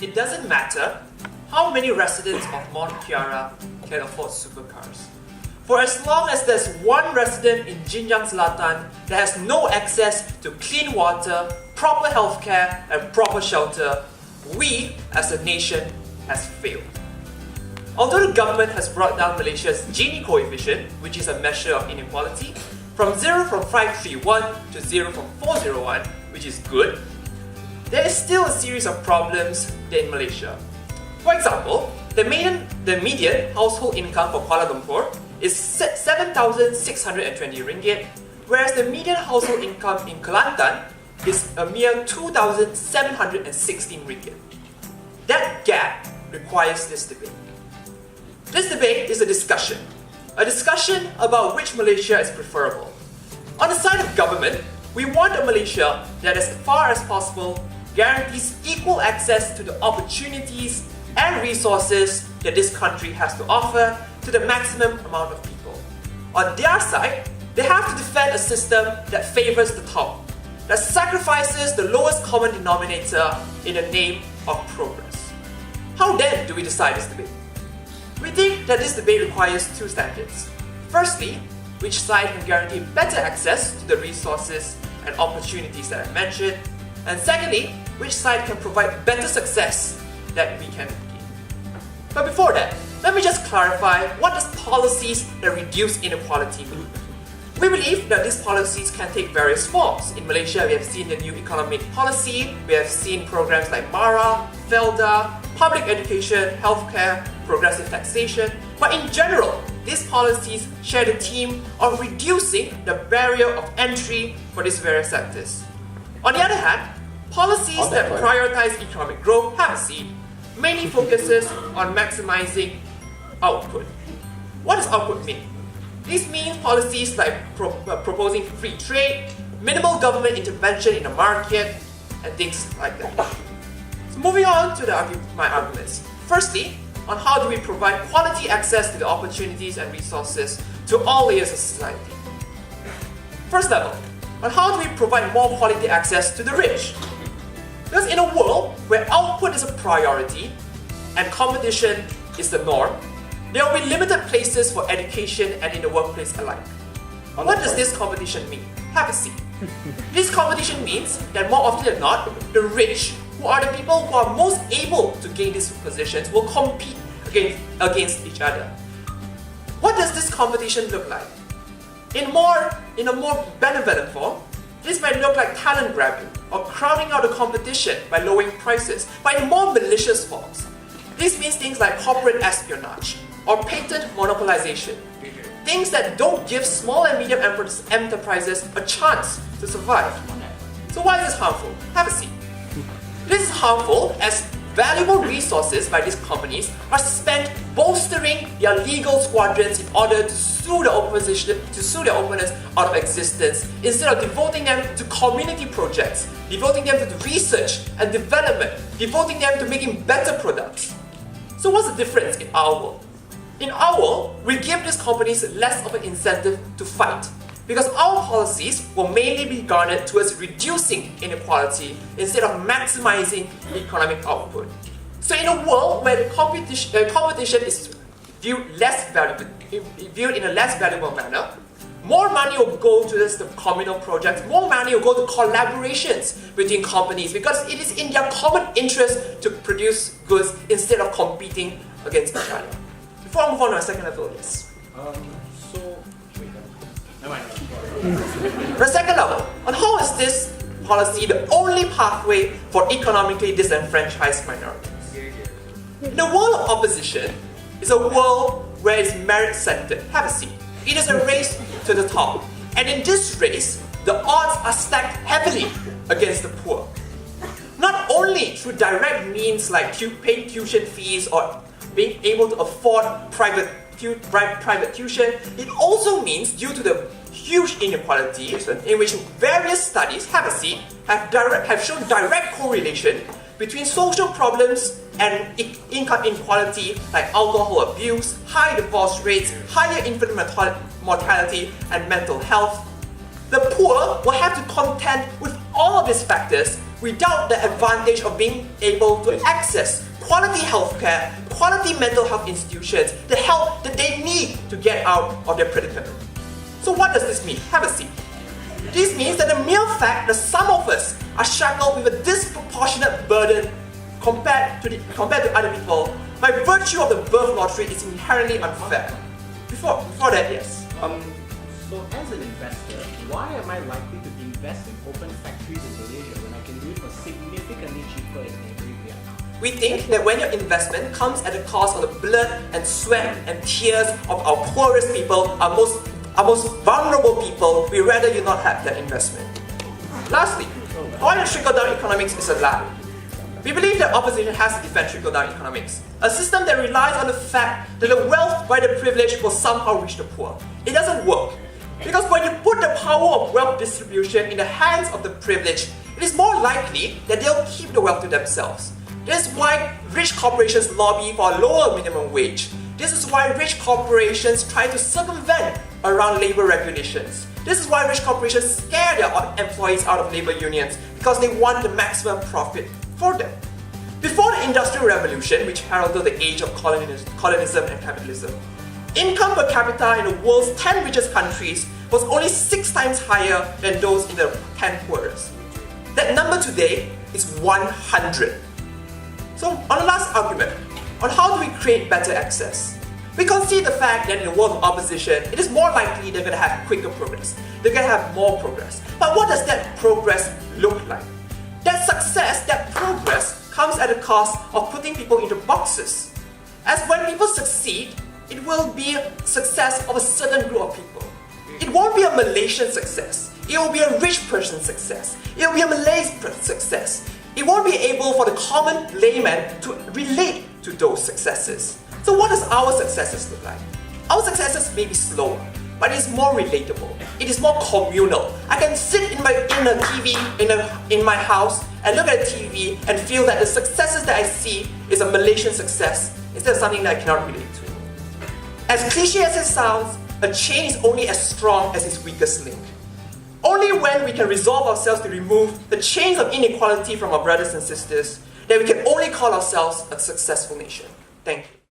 it doesn't matter how many residents of Mont Kiara can afford supercars. For as long as there's one resident in Jinjang Selatan that has no access to clean water, proper healthcare, and proper shelter, we as a nation has failed. Although the government has brought down Malaysia's Gini coefficient, which is a measure of inequality, from 531 to 401, which is good, there is still a series of problems in Malaysia. For example, the median household income for Kuala Lumpur is 7,620 ringgit, whereas the median household income in Kelantan is a mere 2,716 ringgit. That gap requires this debate. This debate is a discussion about which Malaysia is preferable. On the side of government, we want a Malaysia that as far as possible guarantees equal access to the opportunities and resources that this country has to offer to the maximum amount of people. On their side, they have to defend a system that favors the top, that sacrifices the lowest common denominator in the name of progress. How then do we decide this debate? We think that this debate requires two standards. Firstly, which side can guarantee better access to the resources and opportunities that I mentioned, and secondly, which side can provide better success that we can gain. But before that, let me just clarify what does policies that reduce inequality mean. We believe that these policies can take various forms. In Malaysia, we have seen the new economic policy, we have seen programs like MARA, FELDA, public education, healthcare, progressive taxation, but in general, these policies share the theme of reducing the barrier of entry for these various sectors. On the other hand, policies that prioritise economic growth, have a seat, mainly focuses on maximizing output. What does output mean? This means policies like proposing free trade, minimal government intervention in the market, and things like that. So moving on to my arguments. Firstly, on how do we provide quality access to the opportunities and resources to all layers of society. First level, on how do we provide more quality access to the rich? Because in a world where output is a priority and competition is the norm, there will be limited places for education and in the workplace alike. What does this competition mean? Have a seat. This competition means that more often than not, the rich, who are the people who are most able to gain these positions, will compete against each other. What does this competition look like? In a more benevolent form, this might look like talent grabbing or crowding out the competition by lowering prices, but in more malicious forms. This means things like corporate espionage or patent monopolization, things that don't give small and medium enterprises a chance to survive. So why is this harmful? Have a seat. This is harmful as valuable resources by these companies are spent bolstering their legal squadrons in order to sue their opponents out of existence, instead of devoting them to community projects, devoting them to the research and development, devoting them to making better products. So what's the difference in our world? In our world, we give these companies less of an incentive to fight, because our policies will mainly be garnered towards reducing inequality instead of maximizing economic output. So in a world where the competition is viewed in a less valuable manner, more money will go to the communal projects, more money will go to collaborations between companies, because it is in their common interest to produce goods instead of competing against each other. Before I move on to my second level, yes. The second level, on how is this policy the only pathway for economically disenfranchised minorities? In the world of opposition, it's a world where it's merit-centered. Have a seat. It is a race to the top. And in this race, the odds are stacked heavily against the poor. Not only through direct means like paying tuition fees or being able to afford private tuition, it also means due to the huge inequality in which various studies, have a seat, have shown direct correlation between social problems and income inequality like alcohol abuse, high divorce rates, higher infant mortality, and mental health. The poor will have to contend with all of these factors without the advantage of being able to access quality healthcare, quality mental health institutions, the help that they need to get out of their predicament. So what does this mean? Have a seat. This means that the mere fact that some of us are shackled with a disproportionate burden compared to other people by virtue of the birth lottery is inherently unfair. Before that, yes. So as an investor, why am I likely to invest in open factories in Malaysia when I can do it for significantly cheaper in neighboring Vietnam? We think that when your investment comes at the cost of the blood and sweat and tears of our poorest people, our most vulnerable people, we rather you not have that investment. Lastly, why the trickle-down economics is a lie. We believe that opposition has to defend trickle-down economics, a system that relies on the fact that the wealth by the privileged will somehow reach the poor. It doesn't work. Because when you put the power of wealth distribution in the hands of the privileged, it is more likely that they'll keep the wealth to themselves. This is why rich corporations lobby for a lower minimum wage. This is why rich corporations try to circumvent around labor regulations. This is why rich corporations scare their employees out of labor unions, because they want the maximum profit for them. Before the Industrial Revolution, which heralded the age of colonialism and capitalism, income per capita in the world's 10 richest countries was only 6 times higher than those in the 10 poorest. That number today is 100. So on the last argument, on how do we create better access? We concede the fact that in the world of opposition, it is more likely they're going to have quicker progress. They're going to have more progress. But what does that progress look like? That success, that progress, comes at the cost of putting people into boxes. As when people succeed, it will be a success of a certain group of people. It won't be a Malaysian success. It will be a rich person's success. It will be a Malay success. It won't be able for the common layman to relate to those successes. So what does our successes look like? Our successes may be slower, but it is more relatable. It is more communal. I can sit in a TV in my house and look at a TV and feel that the successes that I see is a Malaysian success instead of something that I cannot relate to. As cliche as it sounds, a chain is only as strong as its weakest link. Only when we can resolve ourselves to remove the chains of inequality from our brothers and sisters, that we can only call ourselves a successful nation. Thank you.